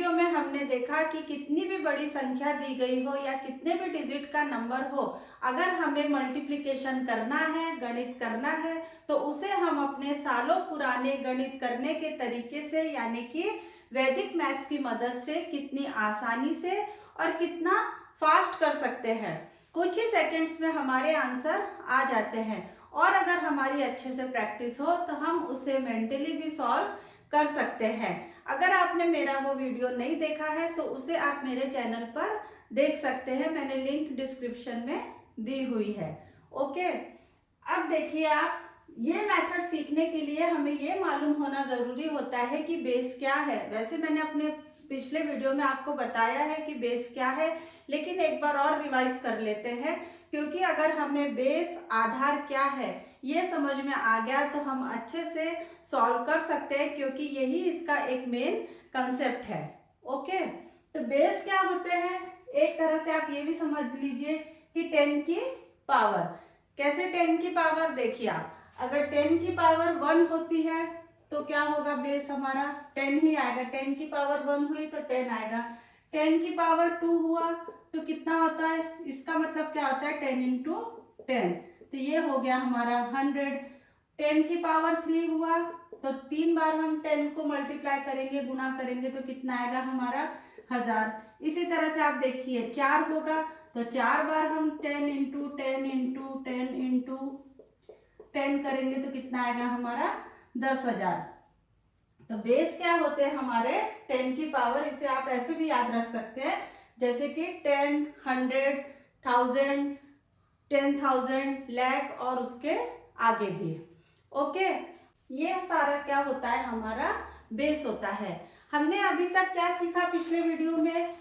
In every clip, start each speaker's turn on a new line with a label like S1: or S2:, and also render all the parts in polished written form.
S1: Video में हमने देखा कि कितनी भी बड़ी संख्या दी गई हो या कितने भी डिजिट का नंबर हो, अगर हमें मल्टीप्लिकेशन करना है, गणित करना है, तो उसे हम अपने सालों पुराने गणित करने के तरीके से यानी कि वैदिक मैथ्स की मदद से कितनी आसानी से और कितना फास्ट कर सकते हैं। कुछ ही सेकंड्स में हमारे आंसर आ जाते हैं और अगर हमारी अच्छे से प्रैक्टिस हो तो हम उसे मेंटली भी सॉल्व कर सकते हैं। अगर आपने मेरा वो वीडियो नहीं देखा है तो उसे आप मेरे चैनल पर देख सकते हैं, मैंने लिंक डिस्क्रिप्शन में दी हुई है। ओके, अब देखिए आप, ये मेथड सीखने के लिए हमें ये मालूम होना जरूरी होता है कि बेस क्या है। वैसे मैंने अपने पिछले वीडियो में आपको बताया है कि बेस क्या है, लेकिन एक बार और रिवाइज कर लेते हैं, क्योंकि अगर हमें बेस आधार क्या है ये समझ में आ गया तो हम अच्छे से सॉल्व कर सकते हैं, क्योंकि यही इसका एक मेन कंसेप्ट है। ओके, तो बेस क्या होते हैं, एक तरह से आप ये भी समझ लीजिए कि 10 की पावर। कैसे 10 की पावर, देखिए आप, अगर 10 की पावर 1 होती है तो क्या होगा, बेस हमारा 10 ही आएगा। 10 की पावर 1 हुई तो 10 आएगा। 10 की पावर 2 हुआ तो कितना होता है, इसका मतलब क्या होता है 10 इंटू 10, तो ये हो गया हमारा 100। 10 की पावर 3 हुआ तो 3 बार हम 10 को मल्टीप्लाई करेंगे, गुना करेंगे तो कितना आएगा हमारा 1000। इसी तरह से आप देखिए 4 होगा तो 4 बार हम 10 इंटू 10 इंटू 10 इंटू 10 करेंगे तो कितना आएगा हमारा 10,000। तो बेस क्या होते हैं हमारे 10 की पावर। इसे आप ऐसे भी याद रख सकते हैं जैसे कि 10, 100, 1000, 10,000, लाख और उसके आगे भी। ओके, ये सारा क्या होता है, हमारा बेस होता है। हमने अभी तक क्या सीखा पिछले वीडियो में,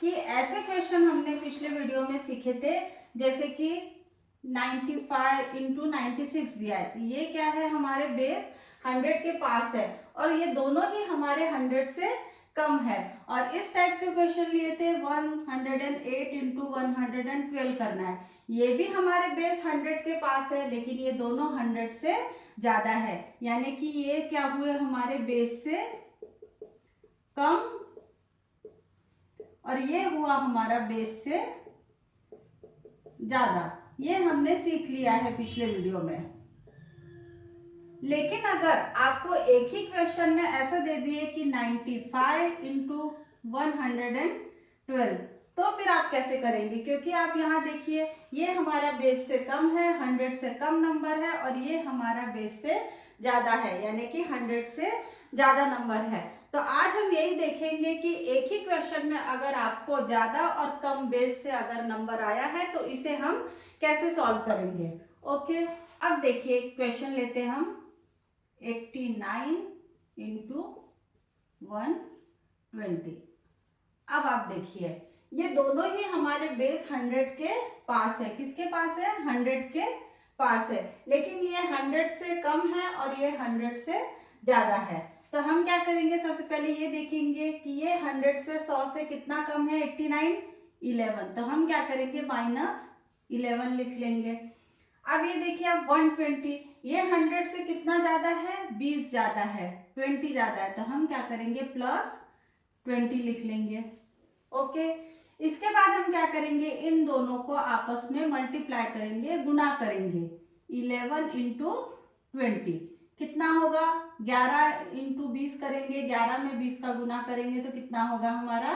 S1: कि ऐसे क्वेश्चन हमने पिछले वीडियो में सीखे थे, जैसे कि 95 इंटू 96 दिया है, तो ये क्या है, हमारे बेस 100 के पास है और ये दोनों ही हमारे 100 से कम है। और इस टाइप के क्वेश्चन लिए थे 108 इंटू 112 करना है, ये भी हमारे बेस 100 के पास है, लेकिन ये दोनों 100 से ज्यादा है, यानी कि ये क्या हुए हमारे बेस से कम और ये हुआ हमारा बेस से ज्यादा। ये हमने सीख लिया है पिछले वीडियो में। लेकिन अगर आपको एक ही क्वेश्चन में ऐसा दे दिए कि 95 इंटू 112, तो फिर आप कैसे करेंगे, क्योंकि आप यहाँ देखिए ये हमारा बेस से कम है, 100 से कम नंबर है, और ये हमारा बेस से ज्यादा है, यानी कि 100 से ज्यादा नंबर है। तो आज हम यही देखेंगे कि एक ही क्वेश्चन में अगर आपको ज्यादा और कम बेस से अगर नंबर आया है तो इसे हम कैसे सॉल्व करेंगे। ओके, अब देखिए क्वेश्चन लेते हैं हम 89 इंटू 120। अब आप देखिए ये दोनों ही हमारे बेस 100 के पास है। किसके पास है, 100 के पास है, लेकिन ये 100 से कम है और ये 100 से ज्यादा है। तो हम क्या करेंगे, सबसे पहले ये देखेंगे कि ये 100 से 100 से कितना कम है, 89, 11, तो हम क्या करेंगे -11 लिख लेंगे। अब ये देखिए आप 120, ये 100 से कितना ज्यादा है, 20 ज्यादा है, 20 ज्यादा है, तो हम क्या करेंगे +20 लिख लेंगे। ओके, इसके बाद हम क्या करेंगे, इन दोनों को आपस में मल्टीप्लाई करेंगे, गुना करेंगे। 11 इंटू 20 कितना होगा, 11 इंटू 20 करेंगे, 11 में 20 का गुना करेंगे तो कितना होगा हमारा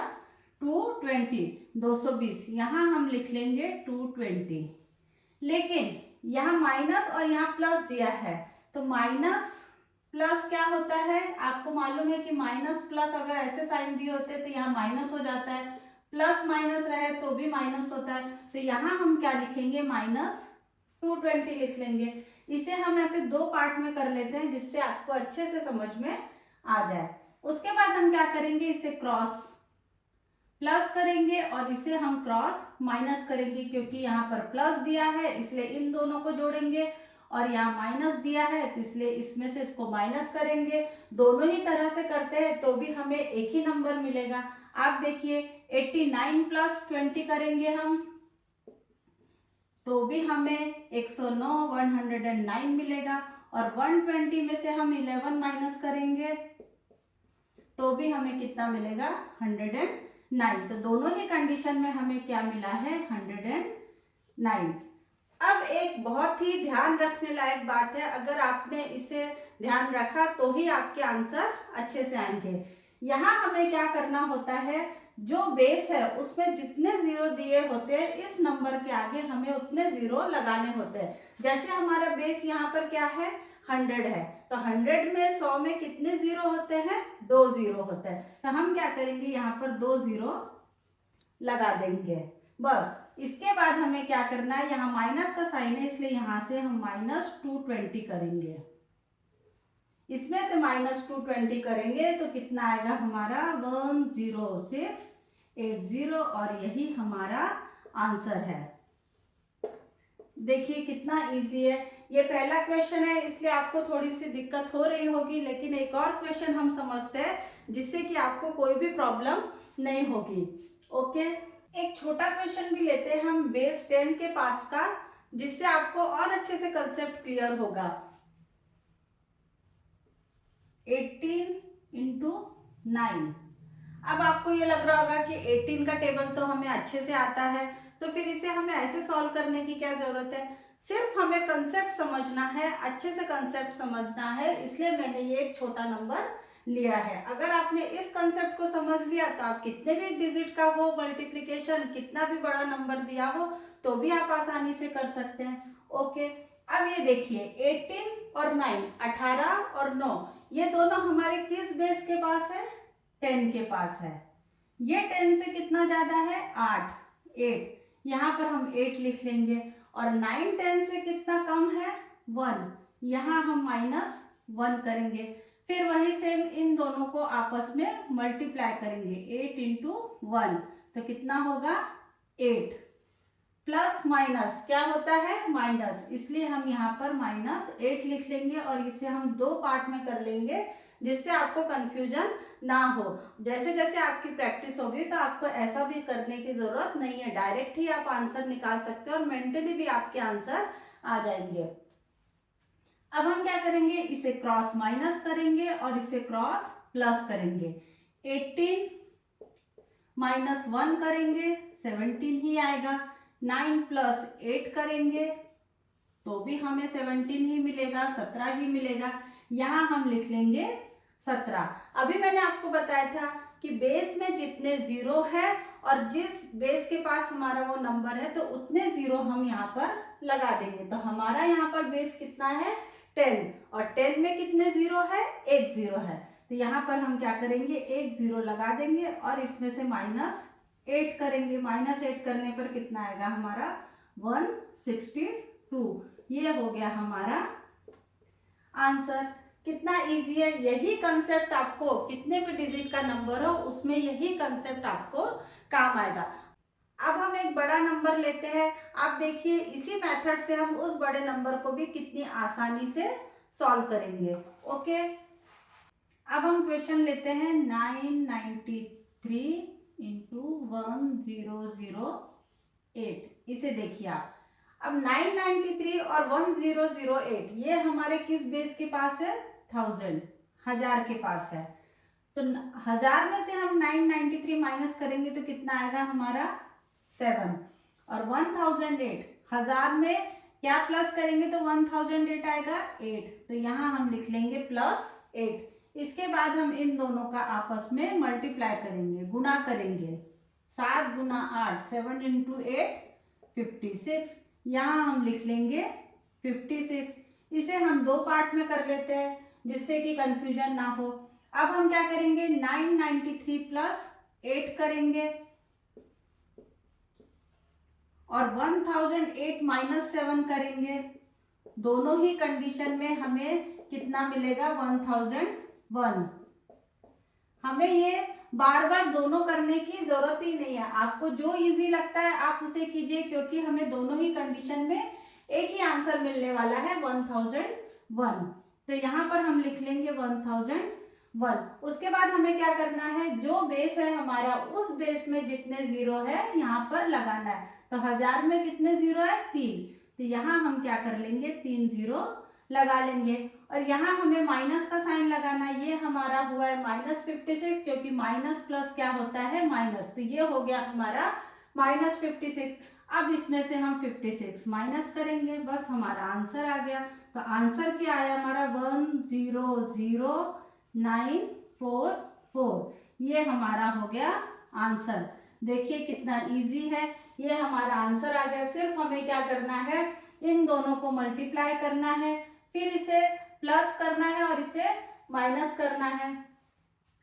S1: 220, 220, यहाँ हम लिख लेंगे 220। लेकिन यहाँ माइनस और यहाँ प्लस दिया है, तो माइनस प्लस क्या होता है, आपको मालूम है कि माइनस प्लस अगर ऐसे साइन दिए होते तो यहाँ माइनस हो जाता है, प्लस माइनस रहे तो भी माइनस होता है, तो यहाँ हम क्या लिखेंगे -220 लिख लेंगे। इसे हम ऐसे दो पार्ट में कर लेते हैं जिससे आपको अच्छे से समझ में आ जाए। उसके बाद हम क्या करेंगे, इसे क्रॉस प्लस करेंगे और इसे हम क्रॉस माइनस करेंगे, क्योंकि यहाँ पर प्लस दिया है इसलिए इन दोनों को जोड़ेंगे, और यहाँ माइनस दिया है तो इसलिए इसमें से इसको माइनस करेंगे। दोनों ही तरह से करते हैं तो भी हमें एक ही नंबर मिलेगा। आप देखिए 89 + 20 करेंगे हम तो भी हमें 109, 109 मिलेगा, और 120 में से हम 11 माइनस करेंगे तो भी हमें कितना मिलेगा 109। तो दोनों ही कंडीशन में हमें क्या मिला है 109। अब एक बहुत ही ध्यान रखने लायक बात है, अगर आपने इसे ध्यान रखा तो ही आपके आंसर अच्छे से आएंगे। यहाँ हमें क्या करना होता है, जो बेस है उसमें जितने जीरो दिए होते हैं इस नंबर के आगे हमें उतने जीरो लगाने होते हैं। जैसे हमारा बेस यहाँ पर क्या है 100 है, तो 100 में 100 में कितने जीरो होते हैं 2 जीरो होते हैं। तो हम क्या करेंगे यहाँ पर 2 जीरो लगा देंगे बस। इसके बाद हमें क्या करना है, यहाँ माइनस का साइन है इसलिए यहाँ से हम -220 करेंगे। इसमें से -220 करेंगे तो कितना आएगा हमारा 10680 और यही हमारा आंसर है। देखिए कितना इजी है। ये पहला क्वेश्चन है इसलिए आपको थोड़ी सी दिक्कत हो रही होगी, लेकिन एक और क्वेश्चन हम समझते हैं जिससे कि आपको कोई भी प्रॉब्लम नहीं होगी। ओके, एक छोटा क्वेश्चन भी लेते हैं हम बेस 10 के पास का, जिससे आपको और अच्छे से कंसेप्ट क्लियर होगा। 18 × 9। अब आपको ये लग रहा होगा कि 18 का टेबल तो हमें अच्छे से आता है, तो फिर इसे हमें ऐसे सॉल्व करने की क्या जरूरत है। सिर्फ हमें कंसेप्ट समझना है, अच्छे से कंसेप्ट समझना है, इसलिए मैंने ये एक छोटा नंबर लिया है। अगर आपने इस कंसेप्ट को समझ लिया तो आप कितने भी डिजिट का हो मल्टीप्लिकेशन, कितना भी बड़ा नंबर दिया हो तो भी आप आसानी से कर सकते हैं। ओके, अब ये देखिए 18 और 9, 18 और 9, ये दोनों हमारे किस बेस के पास है 10 के पास है। ये 10 से कितना ज्यादा है 8, यहाँ पर हम 8 लिख लेंगे। और 9 10 से कितना कम है 1, यहाँ हम -1 करेंगे। फिर वही सेम इन दोनों को आपस में मल्टीप्लाई करेंगे। 8 × 1 तो कितना होगा 8, प्लस माइनस क्या होता है माइनस, इसलिए हम यहाँ पर -8 लिख लेंगे और इसे हम 2 पार्ट में कर लेंगे जिससे आपको कंफ्यूजन ना हो। जैसे जैसे आपकी प्रैक्टिस होगी तो आपको ऐसा भी करने की जरूरत नहीं है, डायरेक्ट ही आप आंसर निकाल सकते हो और मेंटली भी आपके आंसर आ जाएंगे। अब हम क्या करेंगे, इसे क्रॉस माइनस करेंगे और इसे क्रॉस प्लस करेंगे। 18 - 1 करेंगे 17 ही आएगा। 9 + 8 करेंगे तो भी हमें 17 ही मिलेगा, 17 ही मिलेगा। यहाँ हम लिख लेंगे 17। अभी मैंने आपको बताया था कि बेस में जितने जीरो है और जिस बेस के पास हमारा वो नंबर है तो उतने जीरो हम यहाँ पर लगा देंगे। तो हमारा यहाँ पर बेस कितना है 10 और 10 में कितने जीरो है 1 जीरो है, तो यहाँ पर हम क्या करेंगे 1 जीरो लगा देंगे और इसमें से -8 करेंगे। -8 करने पर कितना आएगा हमारा 162। ये हो गया हमारा आंसर। कितना इजी है, यही कंसेप्ट आपको कितने भी डिजिट का नंबर हो उसमें यही कंसेप्ट आपको काम आएगा। अब हम एक बड़ा नंबर लेते हैं। आप देखिए इसी मेथड से हम उस बड़े नंबर को भी कितनी आसानी से सॉल्व करेंगे। ओके, अब हम क्वेश्चन लेते हैं 993 × 1008। इसे देखिए आप, अब 993 और 1008 ये हमारे किस बेस के पास है 1000 के पास है। तो 1000 में से हम 993 माइनस करेंगे तो कितना आएगा हमारा 7। और 1008 1000 में क्या प्लस करेंगे तो 1008 आएगा 8, तो यहाँ हम लिख लेंगे +8। इसके बाद हम इन दोनों का आपस में मल्टीप्लाई करेंगे, गुणा करेंगे। 7 × 8 7 × 8 56, यहाँ हम लिख लेंगे 56। इसे हम 2 पार्ट में कर लेते हैं जिससे कि कंफ्यूजन ना हो। अब हम क्या करेंगे 993 + 8 करेंगे और 1008 - 7 करेंगे। दोनों ही कंडीशन में हमें कितना मिलेगा 1001। हमें ये बार बार दोनों करने की जरूरत ही नहीं है, आपको जो इजी लगता है आप उसे कीजिए, क्योंकि हमें दोनों ही कंडीशन में एक ही आंसर मिलने वाला है 1001। तो यहाँ पर हम लिख लेंगे 1001। उसके बाद हमें क्या करना है, जो बेस है हमारा उस बेस में जितने जीरो है यहाँ पर लगाना है। तो 1000 में कितने जीरो है 3, तो यहाँ हम क्या कर लेंगे 3 जीरो लगा लेंगे। और यहाँ हमें माइनस का साइन लगाना है। ये हमारा हुआ है -56, क्योंकि माइनस प्लस क्या होता है, माइनस। तो ये हो गया हमारा -56। अब इसमें से हम 56 माइनस करेंगे, बस हमारा आंसर आ गया। तो आंसर क्या आया हमारा, 100944। ये हमारा हो गया आंसर। देखिए कितना इजी है, ये हमारा आंसर आ गया। सिर्फ हमें क्या करना है, इन दोनों को मल्टीप्लाई करना है, फिर इसे प्लस करना है और इसे माइनस करना है।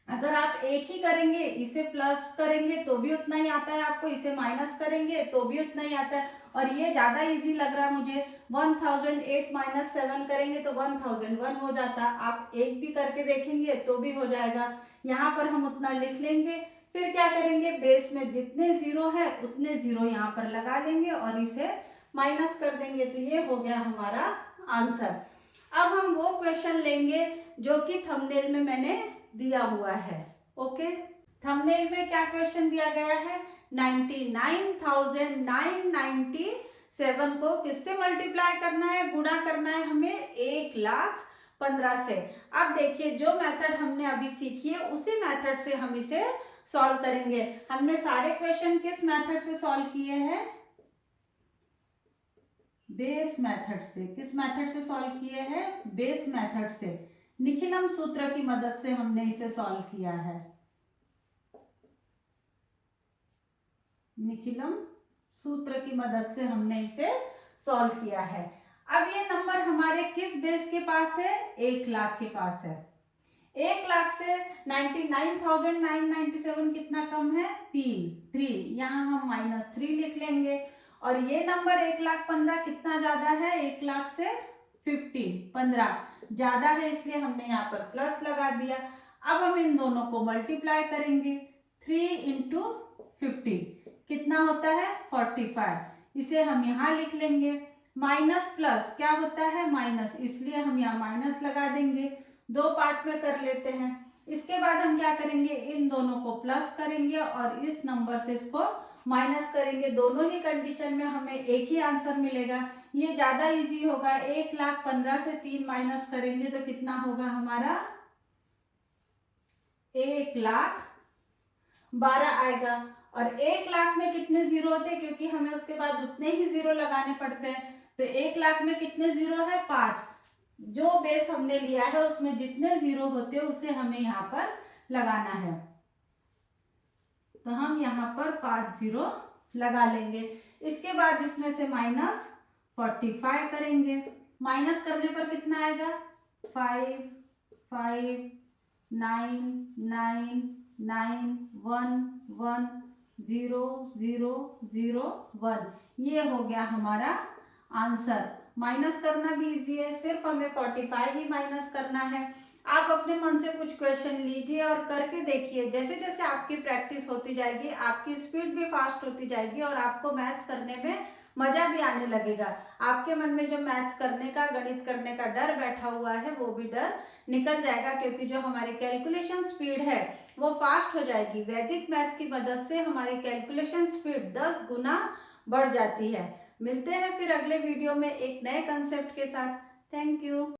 S1: अगर आप एक ही करेंगे, इसे प्लस करेंगे तो भी उतना ही आता है आपको, इसे माइनस करेंगे तो भी उतना ही आता है। और ये ज्यादा इजी लग रहा है मुझे, 1008 माइनस 7 करेंगे तो 1001 हो जाता। आप एक भी करके देखेंगे तो भी हो जाएगा। यहाँ पर हम उतना लिख लेंगे, फिर क्या करेंगे, बेस में जितने जीरो है उतने जीरो यहाँ पर लगा लेंगे और इसे माइनस कर देंगे। तो ये हो गया हमारा आंसर। अब हम वो क्वेश्चन लेंगे जो कि थंबनेल में मैंने दिया हुआ है। ओके, थंबनेल में क्या क्वेश्चन दिया गया है, 99,997 को किससे मल्टीप्लाई करना है, गुणा करना है हमें 1,15,000 से। अब देखिए जो मेथड हमने अभी सीखी है उसी मेथड से हम इसे सॉल्व करेंगे। हमने सारे क्वेश्चन किस मेथड से सॉल्व किए हैं, बेस मेथड से। किस मेथड से सॉल्व किए हैं, बेस मेथड से। निखिलम सूत्र की मदद से हमने इसे सॉल्व किया है। निखिलम सूत्र की मदद से हमने इसे सॉल्व किया है। अब ये नंबर हमारे किस बेस के पास है, 1,00,000 के पास है। 1,00,000 से 99,997 कितना कम है, 3। यहाँ हम -3 लिख लेंगे। और ये नंबर 1,15,000 कितना ज्यादा है, 1,00,000 से 15 ज्यादा है, इसलिए हमने यहाँ पर प्लस लगा दिया। अब हम इन दोनों को मल्टीप्लाई करेंगे, 3 × 50 कितना होता है, 45। इसे हम यहाँ लिख लेंगे। माइनस प्लस क्या होता है, माइनस, इसलिए हम यहाँ माइनस लगा देंगे। दो पार्ट में कर लेते हैं। इसके बाद हम क्या करेंगे, इन दोनों को प्लस करेंगे और इस नंबर से इसको माइनस करेंगे। दोनों ही कंडीशन में हमें एक ही आंसर मिलेगा। ये ज्यादा इजी होगा। 1,15,000 से 3 माइनस करेंगे तो कितना होगा हमारा, 1,12,000 आएगा। और 1,00,000 में कितने जीरो होते हैं, क्योंकि हमें उसके बाद उतने ही जीरो लगाने पड़ते हैं। तो 1,00,000 में कितने जीरो है, 5। जो बेस हमने लिया है उसमें जितने जीरो होते हैं उसे हमें यहाँ पर लगाना है। तो हम यहाँ पर 5 जीरो लगा लेंगे। इसके बाद इसमें से -45 करेंगे। माइनस करने पर कितना आएगा, 5 5 9 9 9 1 1 0 0 0 1। ये हो गया हमारा आंसर। माइनस करना भी इजी है, सिर्फ हमें 45 ही माइनस करना है। आप अपने मन से कुछ क्वेश्चन लीजिए और करके देखिए। जैसे जैसे आपकी प्रैक्टिस होती जाएगी आपकी स्पीड भी फास्ट होती जाएगी और आपको मैथ्स करने में मजा भी आने लगेगा। आपके मन में जो मैथ्स करने का, गणित करने का डर बैठा हुआ है वो भी डर निकल जाएगा, क्योंकि जो हमारी कैलकुलेशन स्पीड है वो फास्ट हो जाएगी। वैदिक मैथ्स की मदद से हमारी कैलकुलेशन स्पीड 10 गुना बढ़ जाती है। मिलते हैं फिर अगले वीडियो में एक नए कंसेप्ट के साथ। Thank you.